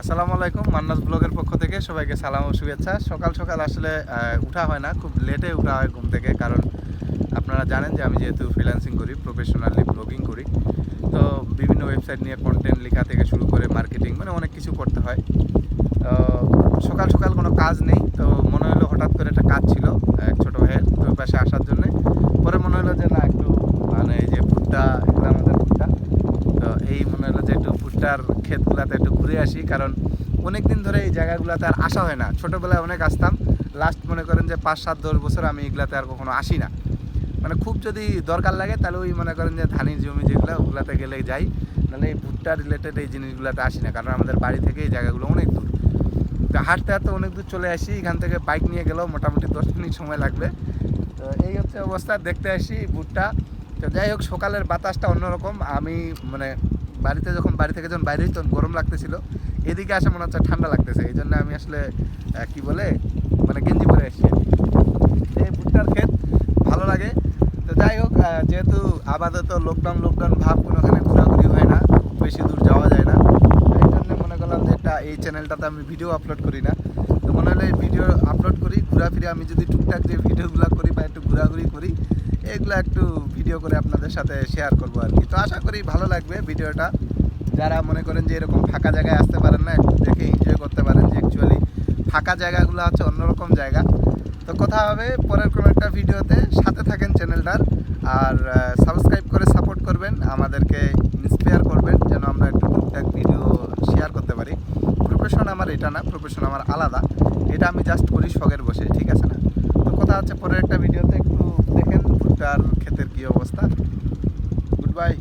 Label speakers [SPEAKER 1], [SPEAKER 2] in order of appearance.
[SPEAKER 1] আসসালামু আলাইকুম। মান্নাস ব্লগের পক্ষ থেকে সবাইকে সালাম ও শুভেচ্ছা। সকাল সকাল আসলে উঠা হয় না, খুব লেটে উঠা হয় ঘুম থেকে। কারণ আপনারা জানেন যে আমি যেহেতু ফ্রিল্যান্সিং করি, প্রফেশনালি ব্লগিং করি, তো বিভিন্ন ওয়েবসাইট নিয়ে কন্টেন্ট লেখা থেকে শুরু করে মার্কেটিং মানে অনেক কিছু করতে হয়। তো সকাল সকাল কোনো কাজ নেই, তো মনে হলো হঠাৎ করে একটা কাজ ছিল এক ছোটো ভাইয়ের, তো ওই পাশে আসার জন্যে। পরে মনে হলো যে না, একটু মানে এই যে ভুট্টা, এগুলো আমাদের ভুট্টা, তো এই মনে হলো যে একটু ভুট্টার ক্ষেতগুলোতে একটু ঘুরে আসি। কারণ অনেক দিন ধরে এই জায়গাগুলোতে আর আসা হয় না। ছোটোবেলায় অনেক আসতাম, লাস্ট মনে করেন যে 5-7-10 বছর আমি এগুলাতে আর কখনো আসি না। মানে খুব যদি দরকার লাগে তাহলে ওই মনে করেন যে ধানের জমি যেগুলো, ওগুলাতে গেলে যাই, নাহলে এই ভুট্টা রিলেটেড এই জিনিসগুলোতে আসি না। কারণ আমাদের বাড়ি থেকে এই জায়গাগুলো অনেক দূর, তো হাঁটতে হাঁটতে অনেক দূর চলে আসি। এখান থেকে বাইক নিয়ে গেলেও মোটামুটি 10 মিনিট সময় লাগবে। তো এই হচ্ছে অবস্থা, দেখতে আসি ভুট্টা। তো যাই হোক, সকালের বাতাসটা অন্যরকম। আমি মানে বাড়ি থেকে যখন বাইরে তখন গরম লাগতেছিল, এদিকে আসে মনে হচ্ছে ঠান্ডা লাগতেছে। এই জন্য আমি আসলে কি বলে মানে গেঞ্জি পরে এসেছি। এই ভুট্টার ক্ষেত ভালো লাগে। তো যাই হোক, যেহেতু আপাতত লকডাউন ভাব, কোনোখানে ঘোরাঘুরি হয় না, বেশি দূর যাওয়া যায় না, এই জন্য মনে করলাম যে এই চ্যানেলটাতে আমি ভিডিও আপলোড করি না, তো মনে হলো এই ভিডিও আপলোড করি। ঘোরাফিরে আমি যদি টুকটাক যে ভিডিওগুলো করি বা একটু ঘোরাঘুরি করি, এগুলো একটু ভিডিও করে আপনাদের সাথে শেয়ার করবো আর কি। তো আশা করি ভালো লাগবে ভিডিওটা। যারা মনে করেন যে এরকম ফাঁকা জায়গায় আসতে পারেন না, একটু দেখে এনজয় করতে পারেন যে অ্যাকচুয়ালি ফাঁকা জায়গাগুলো হচ্ছে অন্যরকম জায়গা। তো কথা হবে পরের কোনো একটা ভিডিওতে, সাথে থাকেন চ্যানেলটার। আর সাবস্ক্রাইব করে সাপোর্ট করবেন, আমাদেরকে ইন্সপায়ার করবেন যেন আমরা একটু টুকটাক ভিডিও শেয়ার করতে পারি। প্রফেশন আমার এটা না, প্রফেশন আমার আলাদা, এটা আমি জাস্ট করি শখের বসে, ঠিক আছে না? তো কথা হচ্ছে পরের একটা ভিডিওতে, একটু দেখেন ভুট্টার ক্ষেতের কী অবস্থা। Good bye.